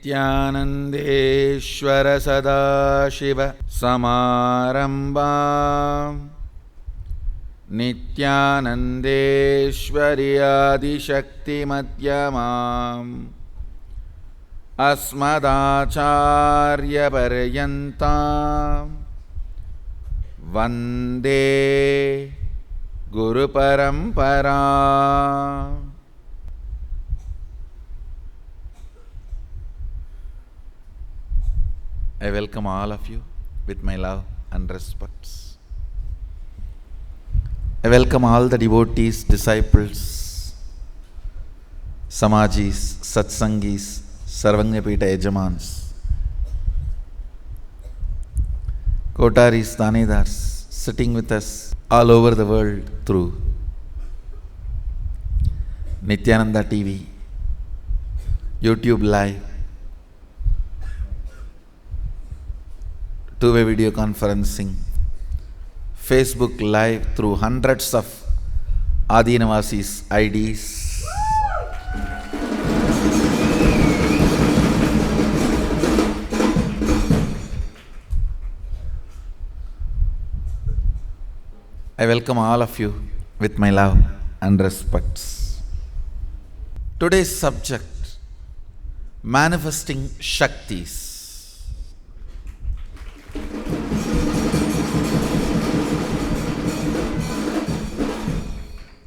Nithyanandeshwara Sadashiva Samarambam Nithyanandeshwari Adishakti Madhyamam Asmadacharya Paryantam Vande Guru Parampara. I welcome all of you with my love and respects. I welcome all the devotees, disciples, Samajis, Satsangis, Sarvanyapita Yajamans, Kotaris, Tanedars, sitting with us all over the world through Nithyananda TV, YouTube Live, two-way video conferencing, Facebook Live through hundreds of Adinavasis IDs. I welcome all of you with my love and respects. Today's subject, manifesting Shaktis.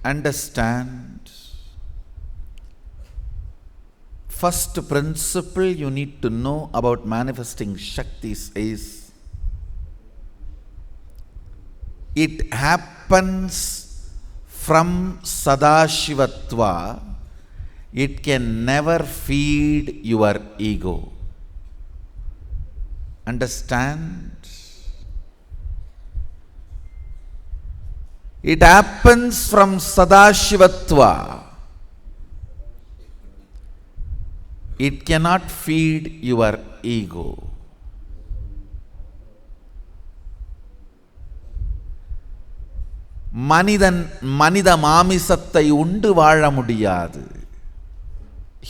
Understand, first principle you need to know about manifesting Shaktis is it happens from Sadashivatva. It can never feed your ego. Understand? It happens from Sadashivatva. It cannot feed your ego. மனித மாமிசத்தை உண்டு வாழ முடியாது.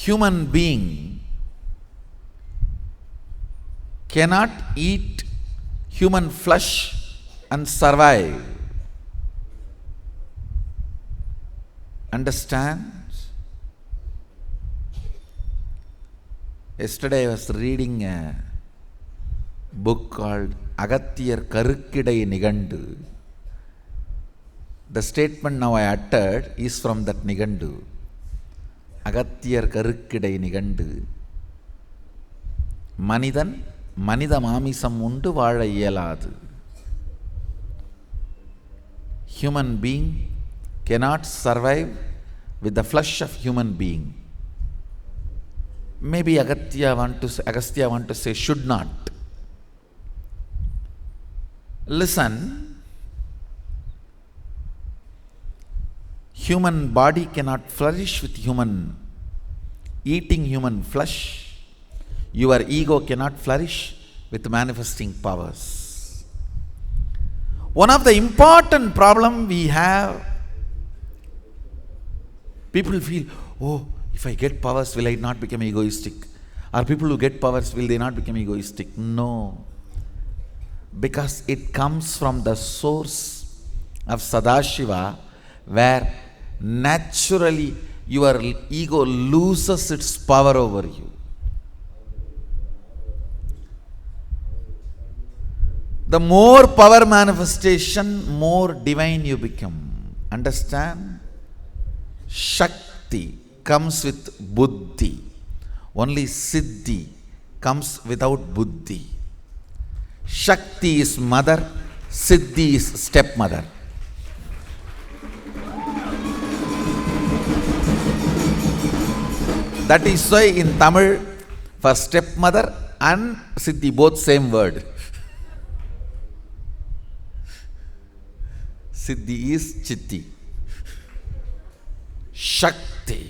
Human being cannot eat human flesh and survive. Understand? Yesterday I was reading a book called Agathiyar Karukkidai Nigandu. The statement now I uttered is from that Nigandu. Agathiyar Karukkidai Nigandu. மனித மாமிசம் உண்டு வாழ இயலாது. Human being cannot survive with the flesh of human being. Maybe Agastya want to say should not. Listen, human body cannot flourish with eating human flesh. Your ego cannot flourish with manifesting powers. One of the important problem we have, people feel, oh, if I get powers, will I not become egoistic? Or people who get powers, will they not become egoistic? No. Because it comes from the source of Sadashiva, where naturally your ego loses its power over you. The more power manifestation, more divine you become. Understand? Shakti comes with buddhi. Only siddhi comes without buddhi. Shakti is mother, siddhi is stepmother. That is why in Tamil, for stepmother and siddhi, both same word. Siddhi is chitti. Shakti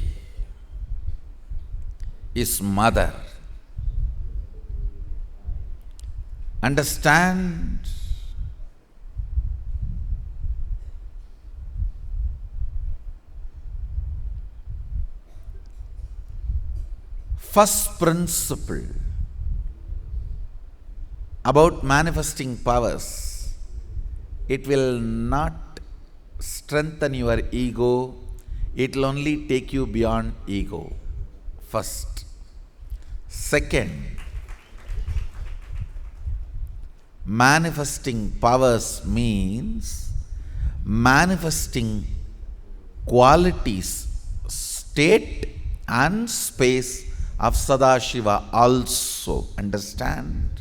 is mother. Understand? first principle about manifesting powers, it will not strengthen your ego, it will only take you beyond ego. First. Second, manifesting powers means manifesting qualities, state and space of Sadashiva also. Understand?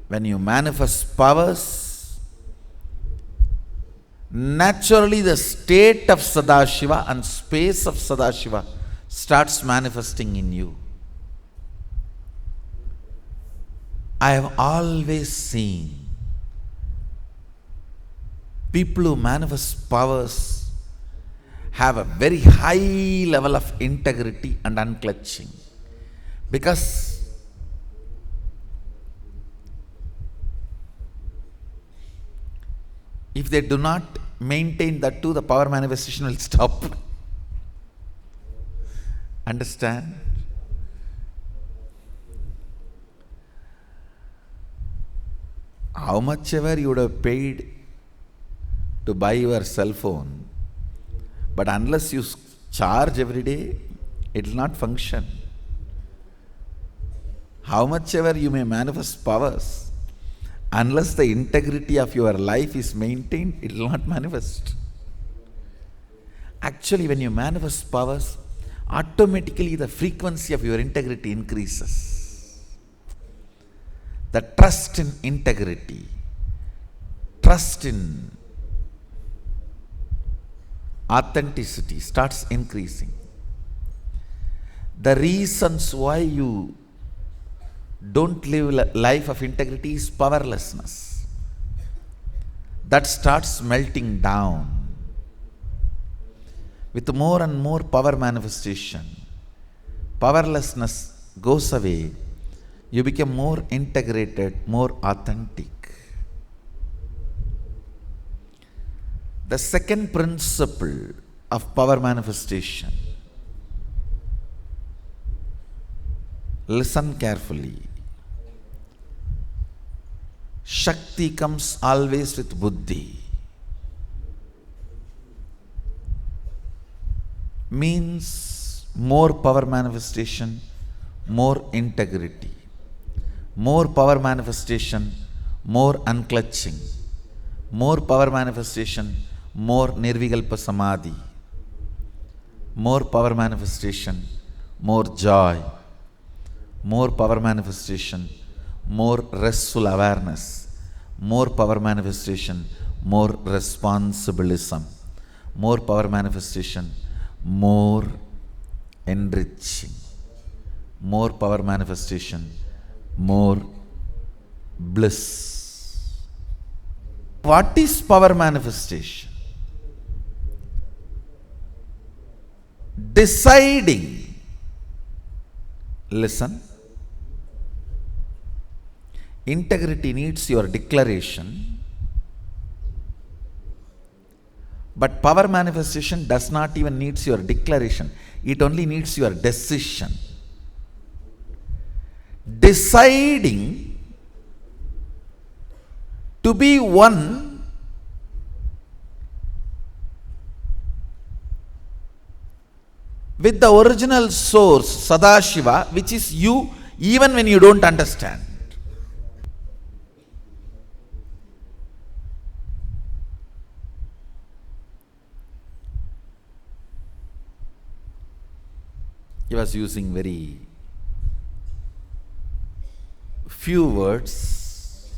When you manifest powers, naturally the state of Sadashiva and space of Sadashiva starts manifesting in you. I have always seen people who manifest powers have a very high level of integrity and unclutching, because if they do not maintain that too, the power manifestation will stop. Understand? How much ever you would have paid to buy your cell phone, but unless you charge every day, it will not function. How much ever you may manifest powers, unless the integrity of your life is maintained, it will not manifest. Actually, when you manifest powers, automatically the frequency of your integrity increases. The trust in integrity, trust in authenticity starts increasing. The reasons why you don't live a life of integrity is powerlessness. That starts melting down. With more and more power manifestation, powerlessness goes away. You become more integrated, more authentic. The second principle of power manifestation, listen carefully. Shakti comes always with buddhi. Means more power manifestation, more integrity. More power manifestation, more unclutching. More power manifestation, more nirvikalpa samadhi. More power manifestation, more joy. More power manifestation, more restful awareness. More power manifestation, more responsibilism. More power manifestation, more enriching. More power manifestation, more bliss. What is power manifestation? Deciding. Listen. Integrity needs your declaration, but power manifestation does not even need your declaration. It only needs your decision. Deciding to be one with the original source, Sadashiva, which is you, even when you don't understand. He was using very few words.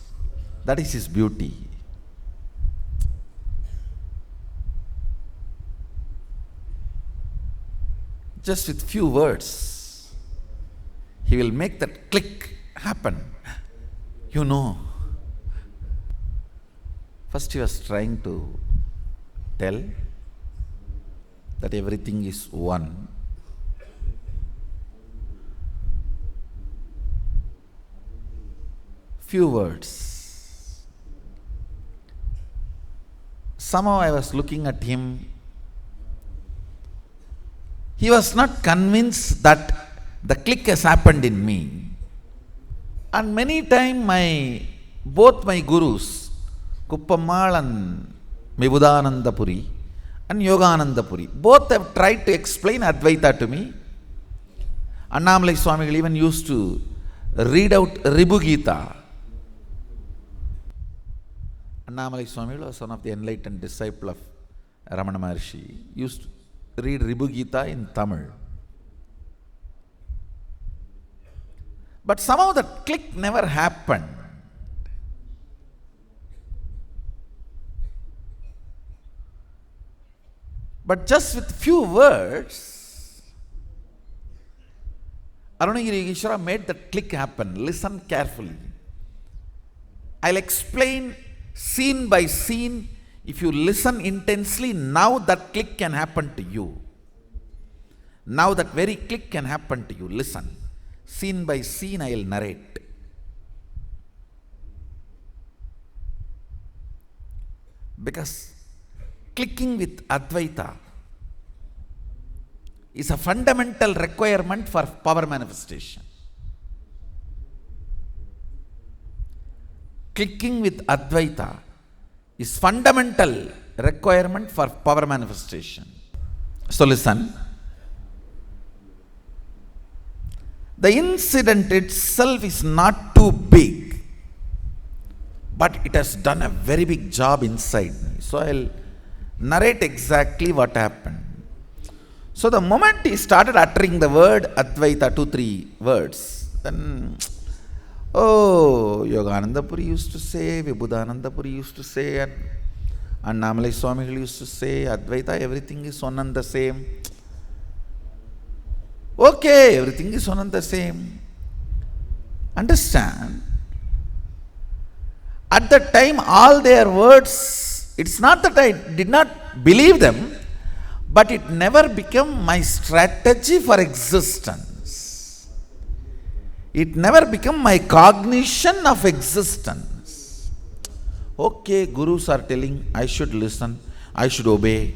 That is his beauty. Just with few words, he will make that click happen. You know. First he was trying to tell that everything is one. Few words. Somehow I was looking at him. He was not convinced that the click has happened in me. And many times both my gurus, Kuppammal and Mibudanandapuri and Yoganandapuri, both have tried to explain Advaita to me. Annamalai Swamigal even used to read out Ribu Gita. Annamalai Swamigal was one of the enlightened disciple of Ramana Maharshi. Used to read Ribu Gita in Tamil. But somehow that click never happened. But just with few words, Arunagiri Yogishwara made that click happen. Listen carefully. I'll explain scene by scene. If you listen intensely, now that click can happen to you. Now that very click can happen to you. Listen. Scene by scene I will narrate. Because clicking with Advaita is a fundamental requirement for power manifestation. Clicking with Advaita is fundamental requirement for power manifestation. So listen. The incident itself is not too big, but it has done a very big job inside me. So I'll narrate exactly what happened. So the moment he started uttering the word Advaita, 2-3 words, then, Yoganandapuri used to say, Vibhudanandapuri used to say, and Annamalai Swamigal used to say, Advaita, everything is one and the same. Okay, everything is one and the same. Understand? At that time, all their words, it's not that I did not believe them, but it never became my strategy for existence. It never became my cognition of existence. Okay, gurus are telling I should listen, I should obey,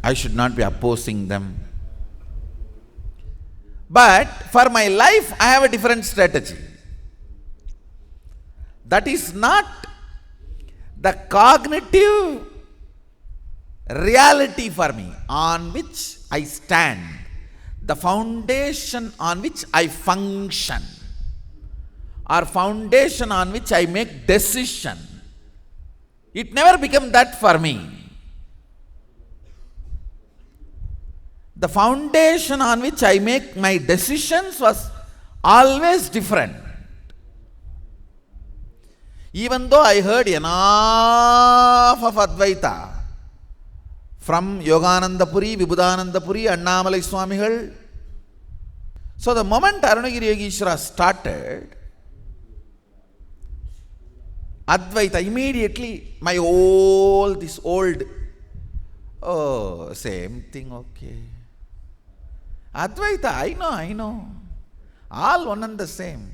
I should not be opposing them. But for my life, I have a different strategy. That is not the cognitive reality for me on which I stand, the foundation on which I function, or foundation on which I make decision. It never became that for me. The foundation on which I make my decisions was always different. Even though I heard enough of Advaita from Yoganandapuri, Vibhudanandapuri, Annamalai Swamigal. So the moment Arunagiri Yogishwara started Advaita, immediately my old, same thing, okay. Advaita, I know. All one and the same.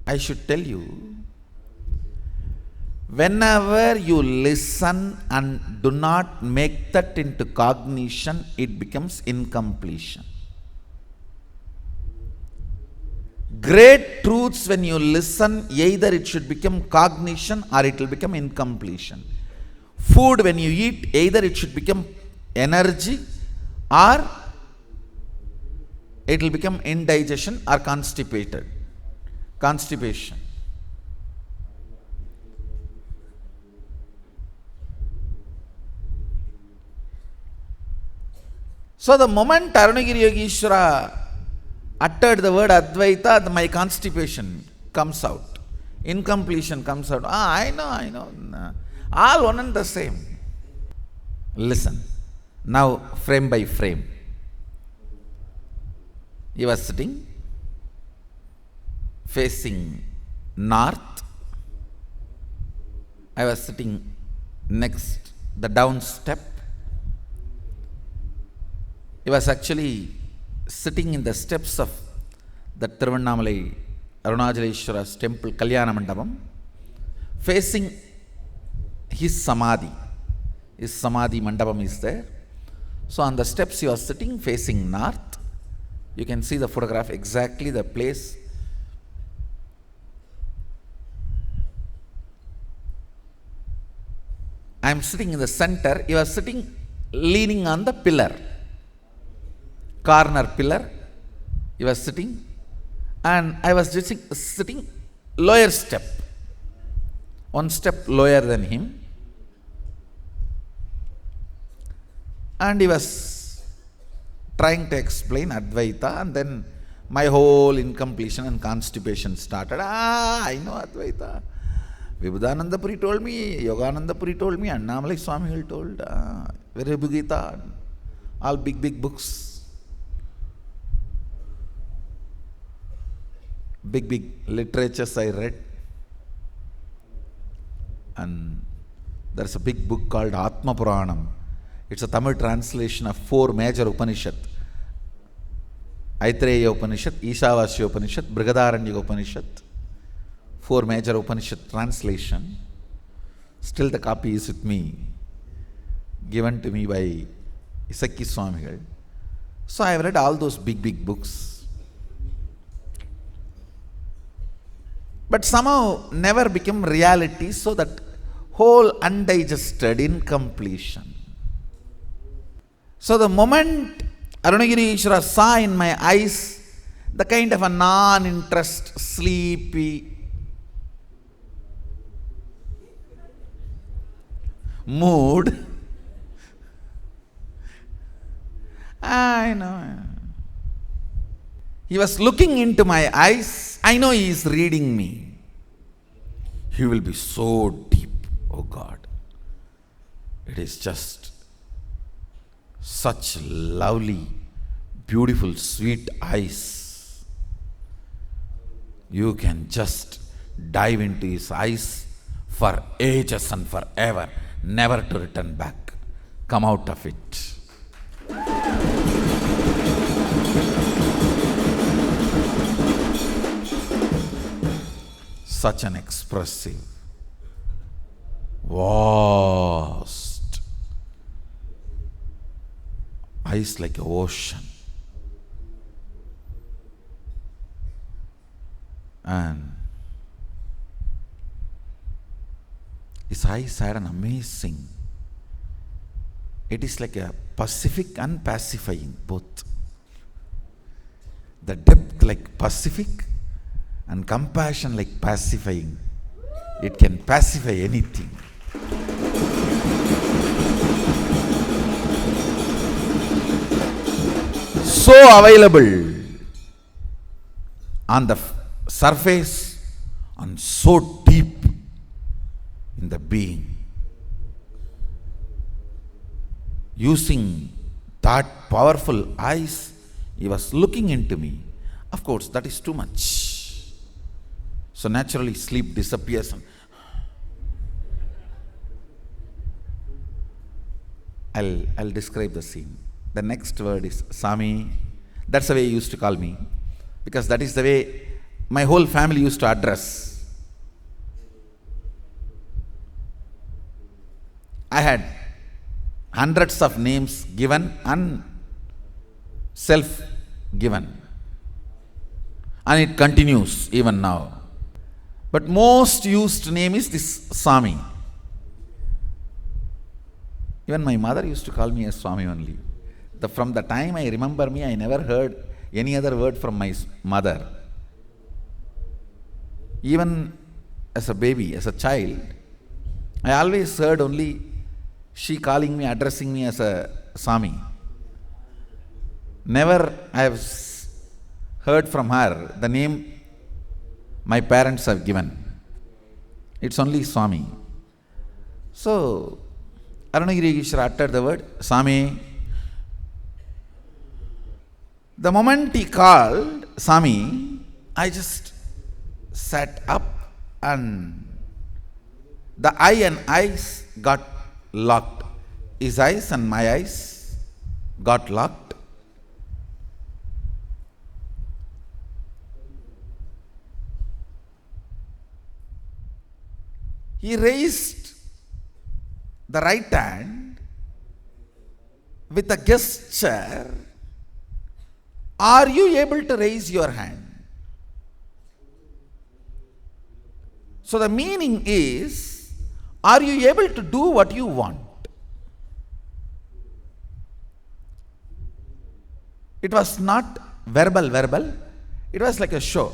I should tell you, whenever you listen and do not make that into cognition, it becomes incompletion. Great truths, when you listen, either it should become cognition or it will become incompletion. Food, when you eat, either it should become energy or it will become indigestion or constipation. So the moment Arunagiri Yogishwara uttered the word Advaita, my constipation comes out. Incompletion comes out. I know. All one and the same. Listen. Now, frame by frame. He was sitting facing north. I was sitting next, the down step. He was actually sitting in the steps of the Tiruvannamalai Arunachala temple, Kalyana Mandapam, facing his Samadhi. His Samadhi Mandapam is there. So on the steps he was sitting facing north. You can see the photograph, exactly the place. I am sitting in the center. He was sitting leaning on the pillar, corner pillar. He was sitting, and I was just sitting lower step, one step lower than him. And he was trying to explain Advaita, and then my whole incompletion and constipation started. I know Advaita. Vibhudananda Puri told me, Yogananda Puri told me, Annamalai Swami told, very Gita, all big books. Big literatures I read. And there's a big book called Atma Puranam. It's a Tamil translation of 4 major Upanishad. Aitareya Upanishad, Ishavasya Upanishad, Brihadaranyaka Upanishad. 4 major Upanishad translation. Still the copy is with me, given to me by Isakki Swamigal. So I have read all those big books. But somehow never became reality, so that whole undigested incompletion. So the moment Arunagiri Yogishwara saw in my eyes the kind of a non-interest, sleepy mood, I know. He was looking into my eyes. I know he is reading me. He will be so deep. Oh God. It is just such lovely, beautiful, sweet eyes. You can just dive into his eyes for ages and forever, never to return back. Come out of it. Such an expressive, vast eyes like an ocean. And his eyes had an amazing, it is like a pacific and pacifying both. The depth like Pacific and compassion like pacifying. It can pacify anything. So available on the surface and so deep in the being. Using that powerful eyes, he was looking into me. Of course, that is too much. So naturally sleep disappears. I'll describe the scene. The next word is Saami. That's the way he used to call me, because that is the way my whole family used to address. I had hundreds of names given and self-given. And it continues even now. But most used name is this Saami. Even my mother used to call me as Swami only. From the time I remember me, I never heard any other word from my mother. Even as a baby, as a child, I always heard only she calling me, addressing me as a Saami. Never I have heard from her the name my parents have given. It's only Swami. So, Arunagiri Yogishwara uttered the word Saami. The moment he called Saami, I just sat up and the eye and eyes got locked. His eyes and my eyes got locked. He raised the right hand with a gesture, are you able to raise your hand? So the meaning is, are you able to do what you want? It was not verbal. It was like a show.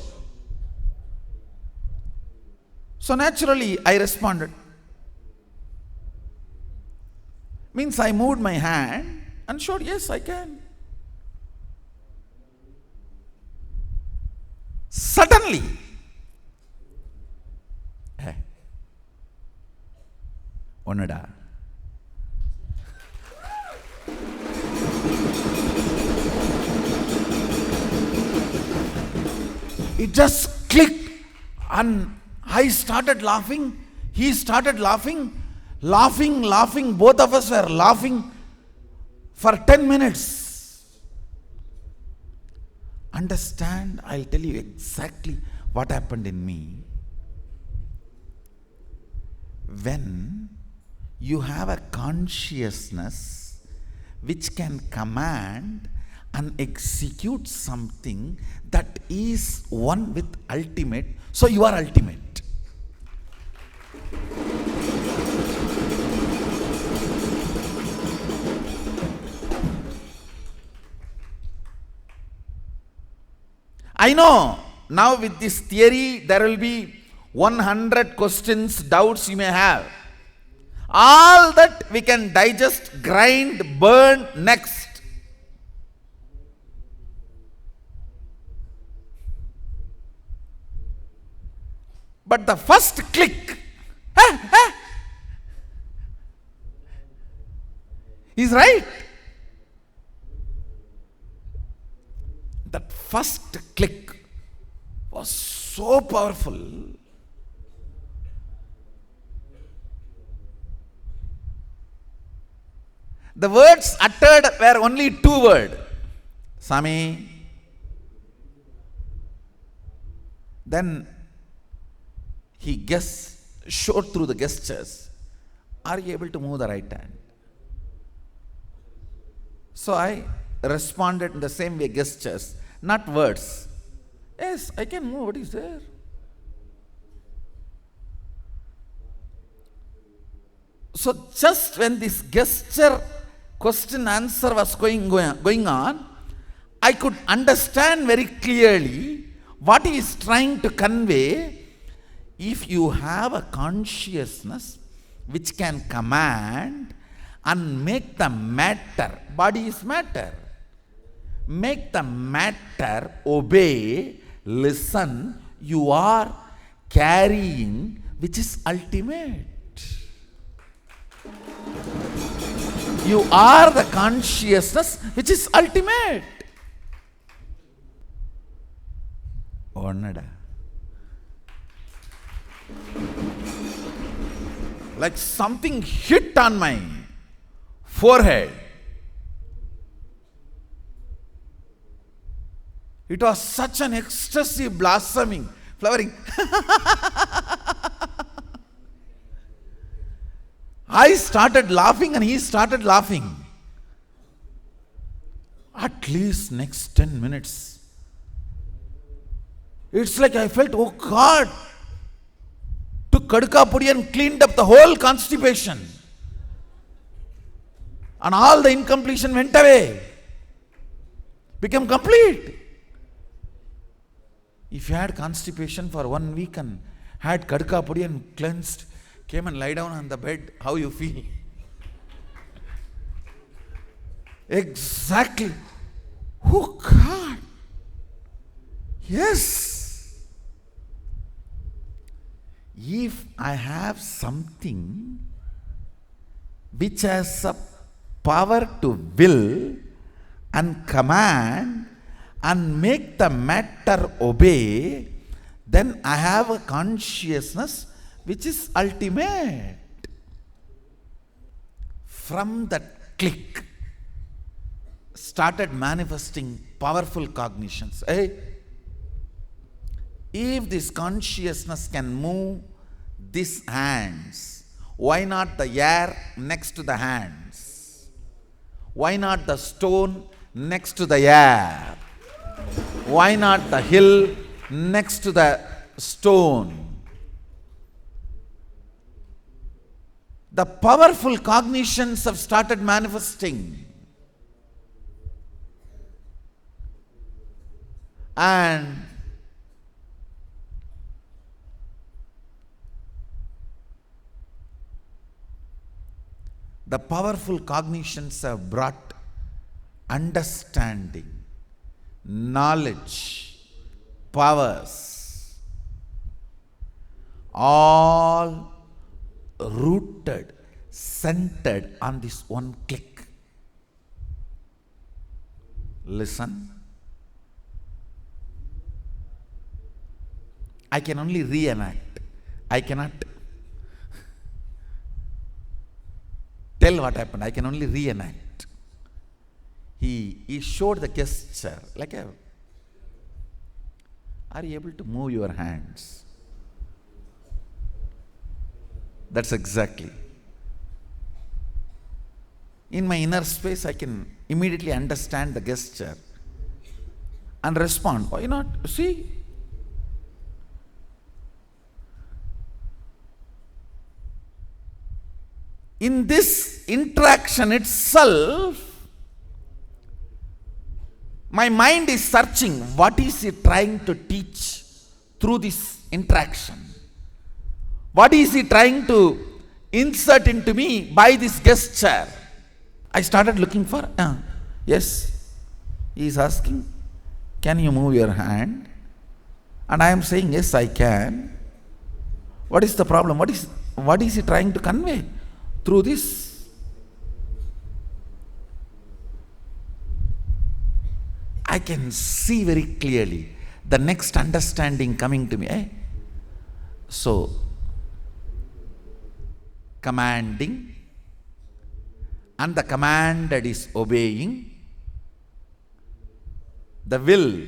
So naturally, I responded. Means I moved my hand and showed, yes, I can. Suddenly, Onnuda, it just clicked and I started laughing. He started laughing. Laughing. Both of us were laughing for 10 minutes. Understand? I'll tell you exactly what happened in me. When you have a consciousness which can command and execute something that is one with ultimate, so you are ultimate. I know now with this theory there will be 100 questions, doubts you may have. All that we can digest, grind, burn next. But the first click is right. That first click was so powerful. The words uttered were only 2 words. Saami. Then he showed through the gestures. Are you able to move the right hand? So I responded in the same way, gestures, not words. Yes, I can move. What is there? So just when this gesture question answer was going on, I could understand very clearly what he is trying to convey. If you have a consciousness which can command and make the matter, body is matter, make the matter obey, listen, you are carrying, which is ultimate. You are the consciousness which is ultimate. Onnuda. Like something hit on my forehead. It was such an ecstasy blossoming, flowering. I started laughing and he started laughing. At least next 10 minutes. It's like I felt, oh God, took Kadka Pudi and cleaned up the whole constipation. And all the incompletion went away. Became complete. If you had constipation for 1 week and had Kadka Pudi and cleansed, came and lie down on the bed, how you feel? Exactly. Oh God. Yes. If I have something which has a power to will and command and make the matter obey, then I have a consciousness which is ultimate. From that click, started manifesting powerful cognitions. If this consciousness can move these hands, why not the air next to the hands? Why not the stone next to the air? Why not the hill next to the stone? The powerful cognitions have started manifesting. And the powerful cognitions have brought understanding, knowledge, powers, all rooted, centered on this one click. Listen. I can only reenact. I cannot tell what happened. I can only reenact. He showed the gesture like a. Are you able to move your hands? That's exactly. In my inner space, I can immediately understand the gesture and respond. Why not? See? In this interaction itself, my mind is searching, what is he trying to teach through this interaction? What is he trying to insert into me by this gesture? I started looking for, yes, he is asking, can you move your hand? And I am saying, yes, I can. What is the problem? What is he trying to convey through this? I can see very clearly the next understanding coming to me. So, commanding, and the commanded is obeying. The will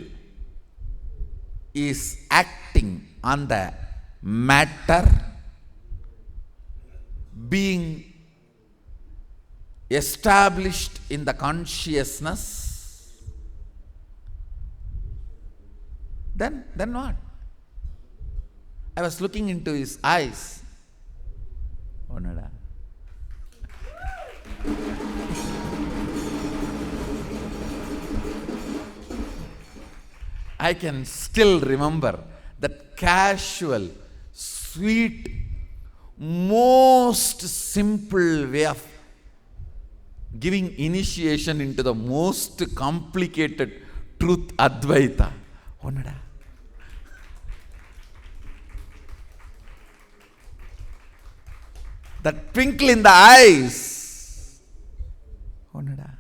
is acting on the matter, being established in the consciousness. Then what? I was looking into his eyes. Onnuda. I can still remember that casual, sweet, most simple way of giving initiation into the most complicated truth, Advaita. Onnuda. That twinkle in the eyes. Onnuda.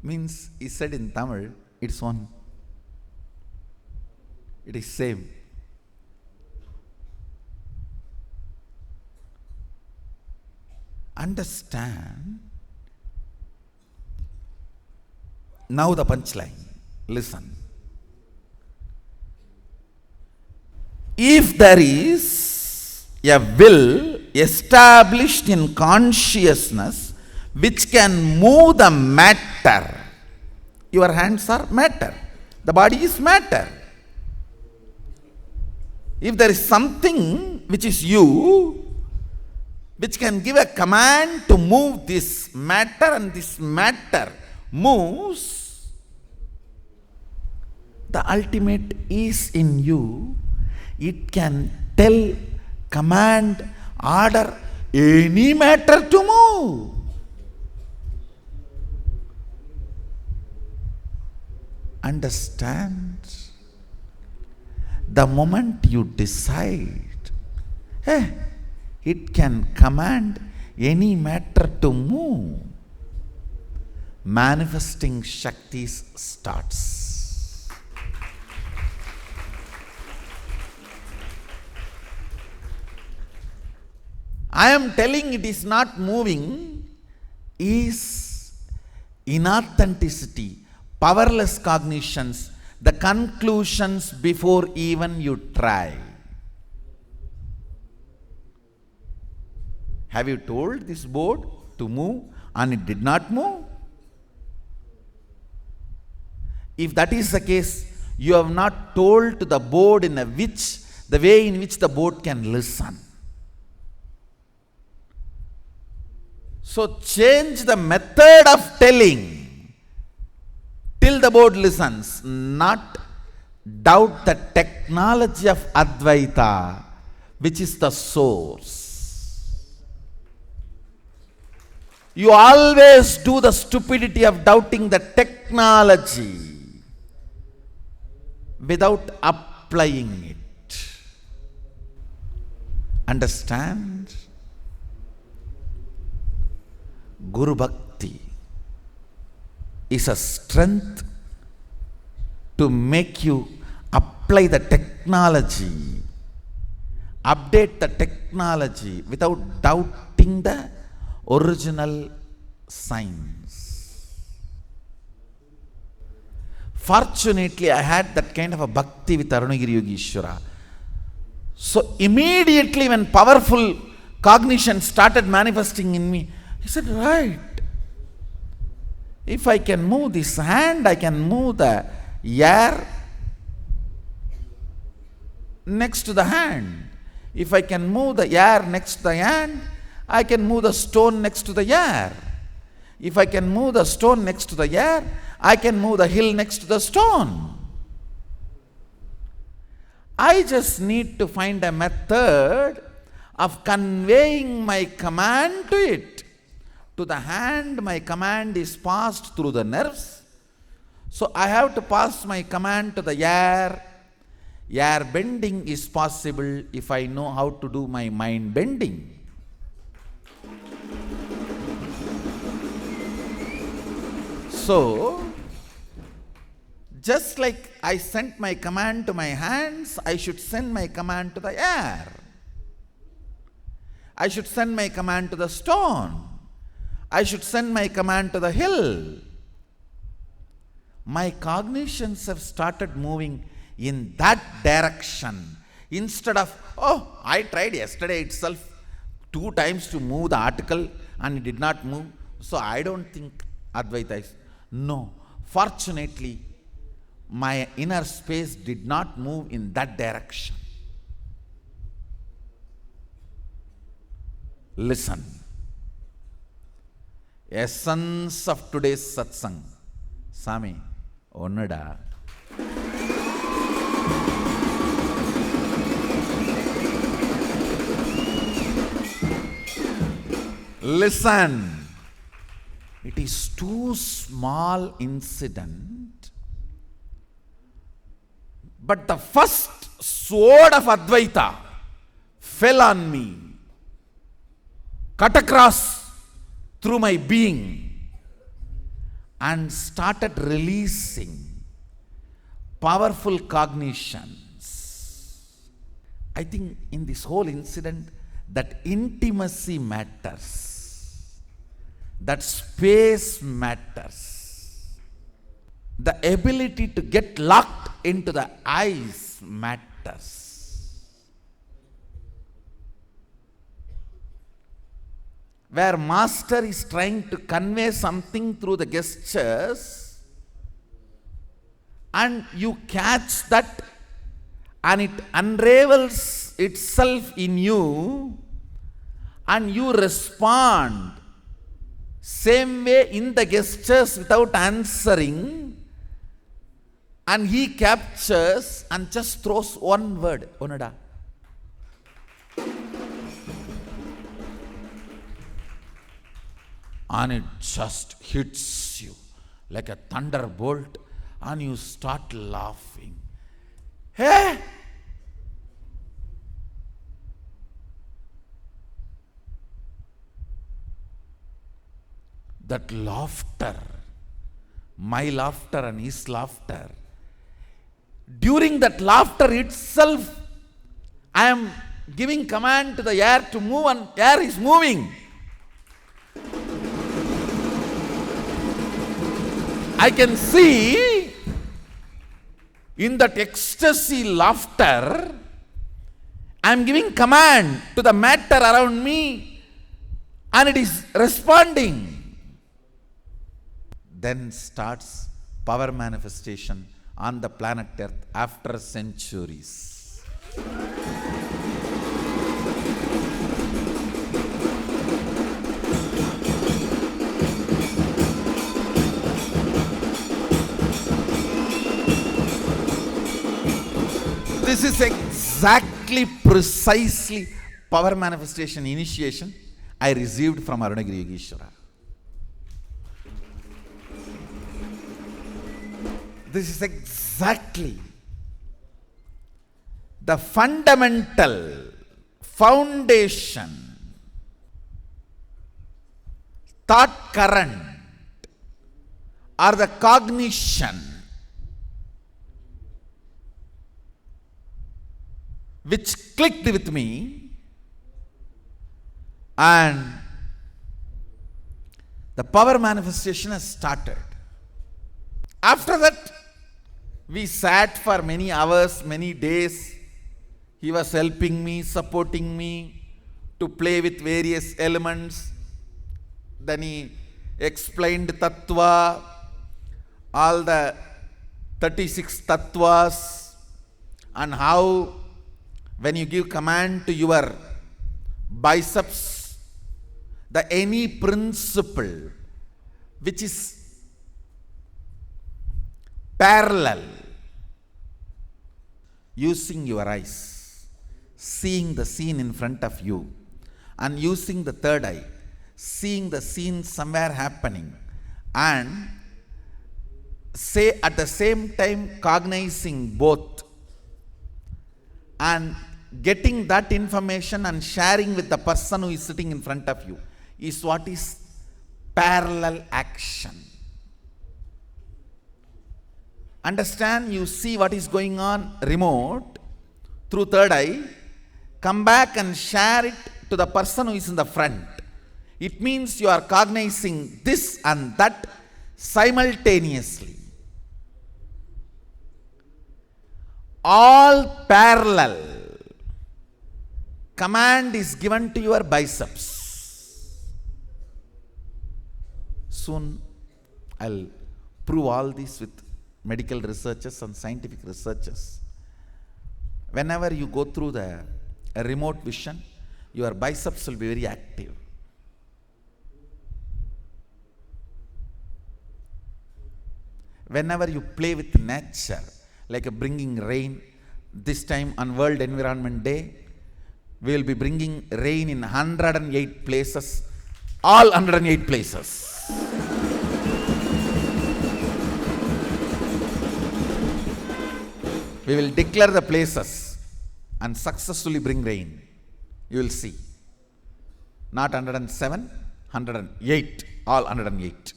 Means, he said in Tamil, it's one. It is same. Understand. Now the punchline. Listen. If there is a will established in consciousness which can move the matter, your hands are matter, the body is matter. If there is something which is you, which can give a command to move this matter, and this matter moves, the ultimate is in you. It can tell, command, order any matter to move. Understand? The moment you decide, it can command any matter to move, manifesting Shaktis starts. I am telling it is not moving is inauthenticity, powerless cognitions, the conclusions before even you try. Have you told this board to move and it did not move? If that is the case, you have not told to the board the way in which the board can listen. So change the method of telling till the board listens, not doubt the technology of Advaita, which is the source. You always do the stupidity of doubting the technology without applying it. Understand? Guru Bhakti is a strength to make you apply the technology, update the technology without doubting the original science. Fortunately, I had that kind of a bhakti with Arunagiri Yogishwara. So immediately when powerful cognition started manifesting in me, I said, right, if I can move this hand, I can move the air next to the hand. If I can move the air next to the hand, I can move the stone next to the air. If I can move the stone next to the air, I can move the hill next to the stone. I just need to find a method of conveying my command to it. To the hand, my command is passed through the nerves. So I have to pass my command to the air. Air bending is possible if I know how to do my mind bending. So, just like I sent my command to my hands, I should send my command to the air. I should send my command to the stone. I should send my command to the hill. My cognitions have started moving in that direction. Instead of, oh, I tried yesterday itself 2 times to move the article and it did not move, so I don't think Advaita is. No. Fortunately, my inner space did not move in that direction. Listen. Essence of today's satsang. Saami Onnuda. Listen. It is too small incident, but the first sword of Advaita fell on me, cut across through my being, and started releasing powerful cognitions. I think in this whole incident, that intimacy matters. That space matters. The ability to get locked into the eyes matters. Where master is trying to convey something through the gestures, and you catch that and it unravels itself in you, and you respond same way in the gestures without answering, and he captures and just throws one word, Onnuda. And it just hits you like a thunderbolt, and you start laughing. Hey! That laughter, my laughter and his laughter, during that laughter itself, I am giving command to the air to move, and air is moving. I can see in that ecstasy laughter, I am giving command to the matter around me and it is responding. Then starts power manifestation on the planet Earth after centuries. This is exactly, precisely power manifestation initiation I received from Arunagiri Yogishwara. This is exactly the fundamental foundation, thought current, or the cognition which clicked with me, and the power manifestation has started. After that, we sat for many hours, many days. He was helping me, supporting me to play with various elements. Then he explained tattva, all the 36 tattvas, and how when you give command to your biceps, the any principle which is parallel, using your eyes, seeing the scene in front of you, and using the third eye, seeing the scene somewhere happening, and say at the same time cognizing both, and getting that information and sharing with the person who is sitting in front of you is what is parallel action. Understand? You see what is going on remote through third eye, come back and share it to the person who is in the front. It means you are cognizing this and that simultaneously. All parallel. Command is given to your biceps. Soon I'll prove all this with medical researchers and scientific researchers. Whenever you go through the remote vision, your biceps will be very active. Whenever you play with nature, like bringing rain, this time on World Environment Day, we will be bringing rain in 108 places, all 108 places. We will declare the places and successfully bring rain. You will see. Not 107, 108, all 108.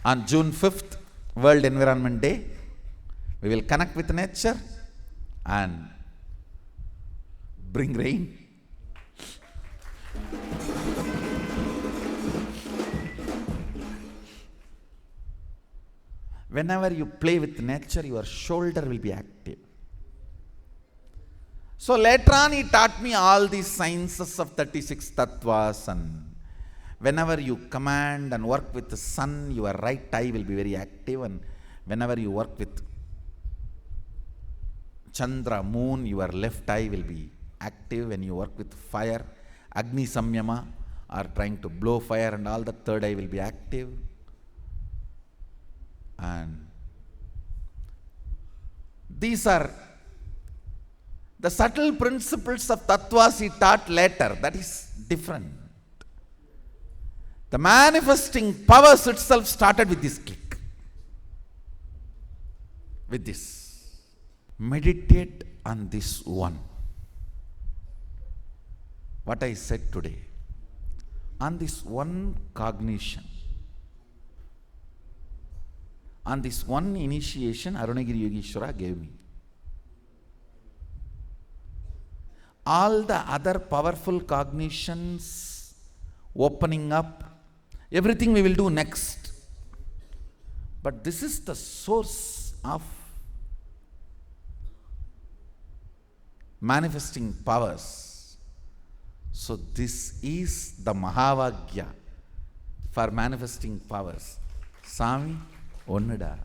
On June 5th, World Environment Day, we will connect with nature and bring rain. Whenever you play with nature, your shoulder will be active. So later on, he taught me all these sciences of 36 tattvas, and whenever you command and work with the sun, your right eye will be very active, and whenever you work with Chandra, moon, your left eye will be active. When you work with fire, Agni Samyama, or trying to blow fire and all, the third eye will be active. And these are the subtle principles of tattvas he taught later. That is different. The manifesting powers itself started with this click. With this. Meditate on this one. What I said today. On this one cognition. On this one initiation, Arunagiri Yogishwara gave me. All the other powerful cognitions, opening up, everything we will do next. But this is the source of manifesting powers. So this is the Mahavagya for manifesting powers. Saami Onnuda.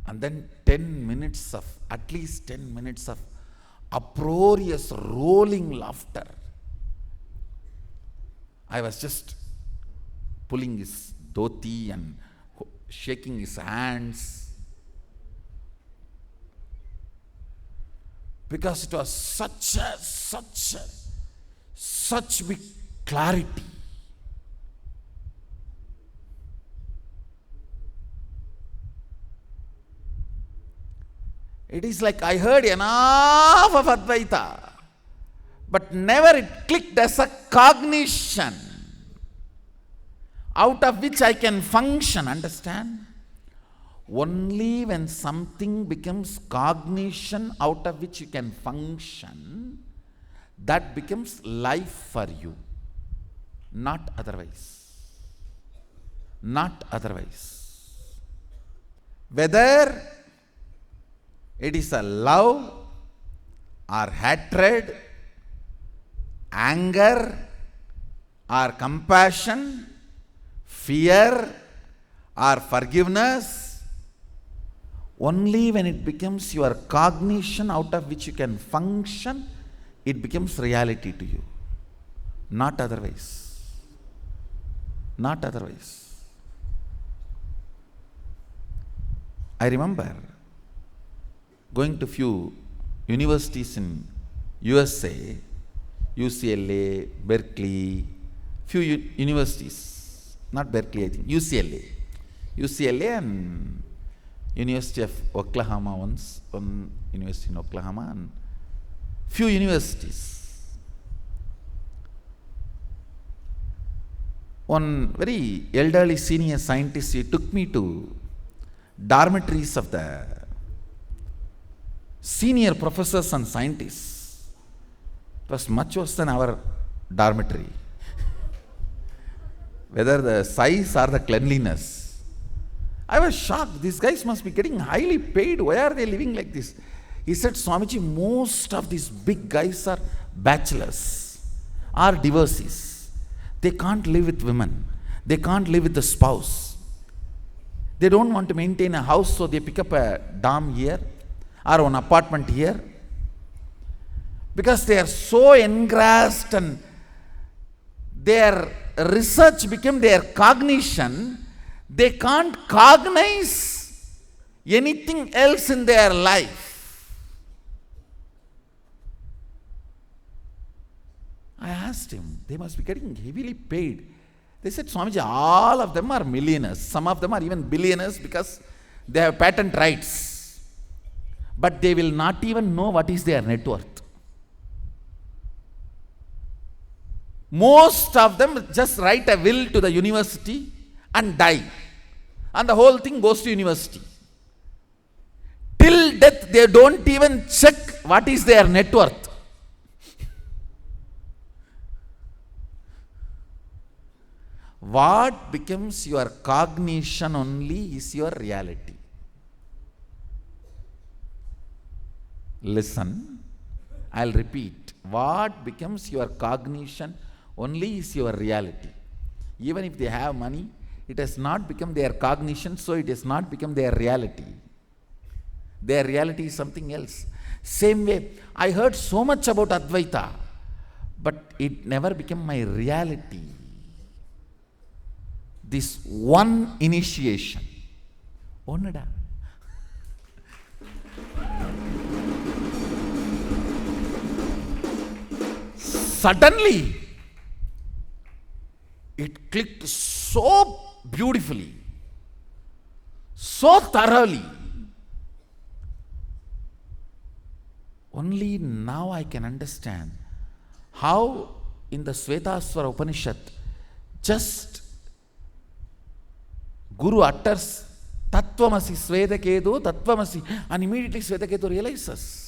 And then 10 minutes of, at least 10 minutes of uproarious rolling laughter. I was just pulling his dhoti and shaking his hands, because it was such big clarity. It is like I heard enough of Advaita, but never it clicked as a cognition out of which I can function. Understand? Only when something becomes cognition out of which you can function, that becomes life for you. Not otherwise. Not otherwise. Whether it is a love or hatred, anger or compassion, fear or forgiveness, only when it becomes your cognition out of which you can function, it becomes reality to you. Not otherwise. Not otherwise. I remember going to few universities in USA, UCLA, Berkeley, few universities, not Berkeley, I think, UCLA and University of Oklahoma once, one university in Oklahoma, and few universities. One very elderly senior scientist, he took me to dormitories of the senior professors and scientists. It was much worse than our dormitory. Whether the size or the cleanliness. I was shocked. These guys must be getting highly paid. Why are they living like this? He said, Swamiji, most of these big guys are bachelors, are divorcees. They can't live with women. They can't live with the spouse. They don't want to maintain a house, so they pick up a dorm here or an apartment here, because they are so engrossed and their research became their cognition. They can't cognize anything else in their life. I asked him, they must be getting heavily paid. They said, Swamiji, all of them are millionaires. Some of them are even billionaires because they have patent rights. But they will not even know what is their net worth. Most of them just write a will to the university and die. And the whole thing goes to university. Till death, they don't even check what is their net worth. What becomes your cognition only is your reality. Listen, I'll repeat. What becomes your cognition only is your reality. Even if they have money, it has not become their cognition, so it has not become their reality. Their reality is something else. Same way, I heard so much about Advaita, but it never became my reality. This one initiation. Onnuda. Suddenly, it clicked so beautifully, so thoroughly. Only now I can understand how in the Svetaswara Upanishad, just Guru utters Tattvamasi Svedaketu, Tattvamasi, and immediately Svedaketu realizes.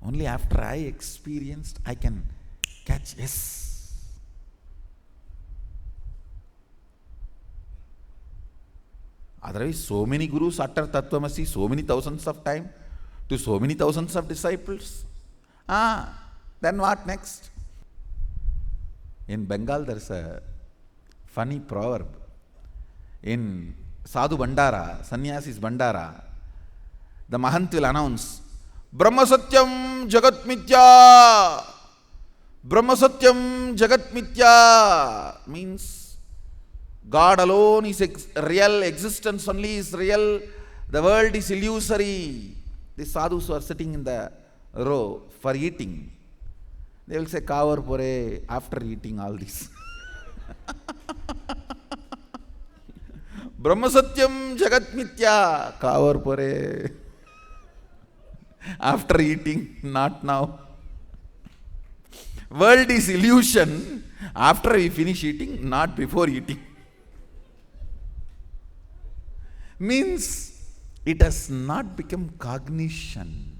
Only after I experienced, I can catch, yes, Otherwise, so many gurus utter Tattvamasi so many thousands of times to so many thousands of disciples. Then what next? In Bengal, there is a funny proverb. In Sadhu Bandara, Sannyasis Bandara, the Mahant will announce, Brahma Satyam Jagat Mithya. Brahma Satyam Jagat Mithya means God alone is real, existence only is real, the world is illusory. The sadhus who are sitting in the row for eating, they will say, Kavar Pore, after eating all this. Brahma Satyam Jagat Mithya, Kavar Pore. After eating, not now. World is illusion after we finish eating, not before eating. Means it has not become cognition.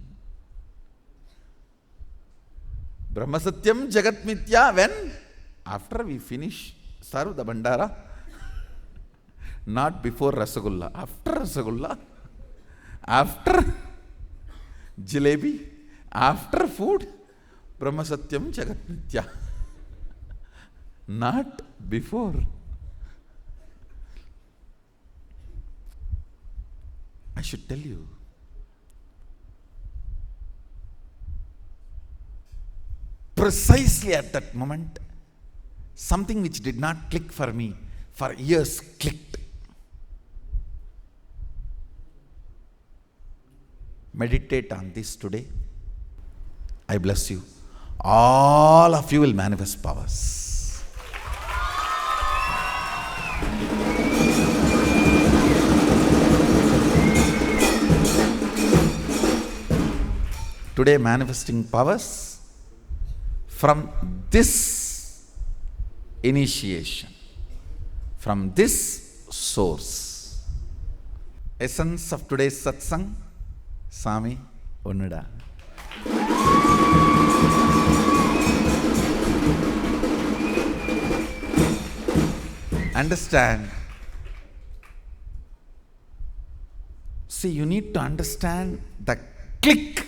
Brahma Satyam Jagat Mithya when? After we finish, serve the Bandara. Not before Rasagulla. After Rasagulla, after jalebi, after food, Brahma Satyam Jagat Mithya. Not before. I should tell you, precisely at that moment, something which did not click for me for years clicked. Meditate on this today. I bless you. All of you will manifest powers. Today manifesting powers from this initiation, from this source. Essence of today's satsang, Saami Onnuda. Understand. See, you need to understand the click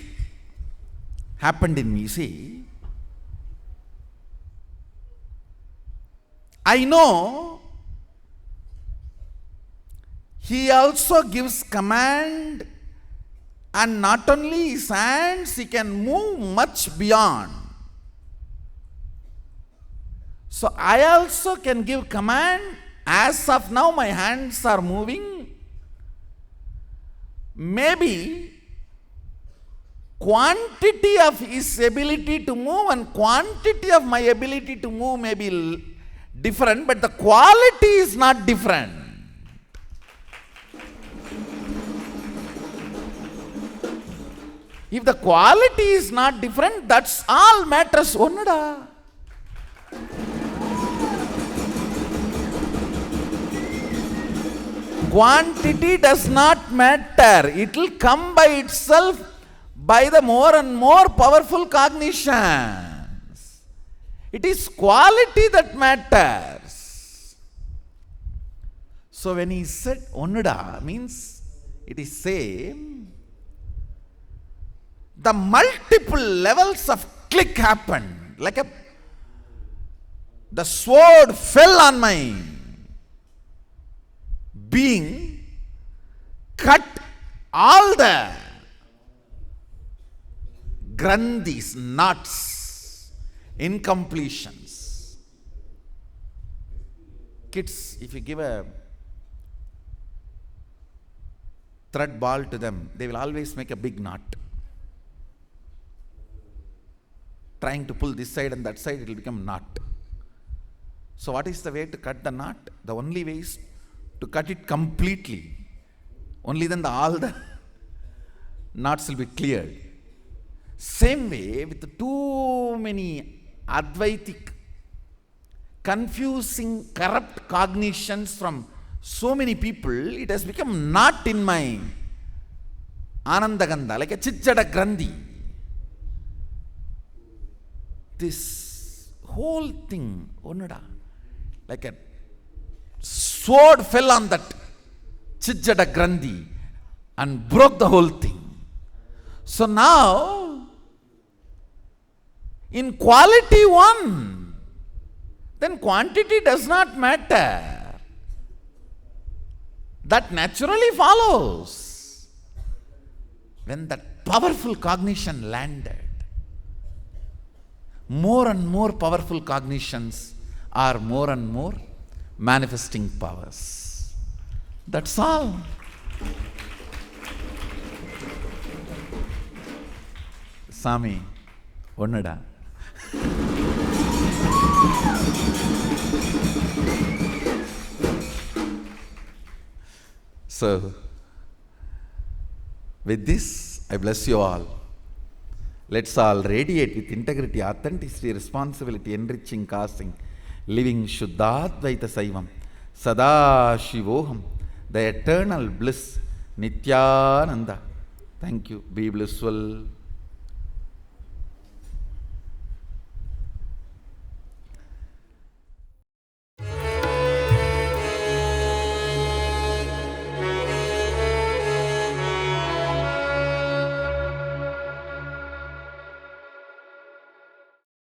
happened in me. See, I know he also gives command, and not only his hands, he can move much beyond. So I also can give command. As of now, my hands are moving. Maybe quantity of his ability to move and quantity of my ability to move may be different, but the quality is not different. If the quality is not different, that's all matters, Onnuda. Quantity does not matter. It will come by itself by the more and more powerful cognitions. It is quality that matters. So when he said Onnuda, means it is same. The multiple levels of click happened. Like the sword fell on my being, cut all the grandhis, knots, incompletions. Kids, if you give a thread ball to them, they will always make a big knot. Trying to pull this side and that side, it will become knot. So what is the way to cut the knot? The only way is to cut it completely. Only then all the knots will be cleared. Same way with too many Advaitic, confusing, corrupt cognitions from so many people, it has become knot in my Anandagandha, like a Chitjada Grandhi. This whole thing, Onnuda, like a sword fell on that Chijjada Grandhi, and broke the whole thing. So now, in quality one, then quantity does not matter. That naturally follows. When that powerful cognition landed, more and more powerful cognitions are more and more manifesting powers. That's all. Saami Onnuda. So, with this, I bless you all. Let's all radiate with integrity, authenticity, responsibility, enriching, causing, living Shuddhadvaita Saivam, Sadashivoham, the eternal bliss, Nithyananda. Thank you. Be blissful.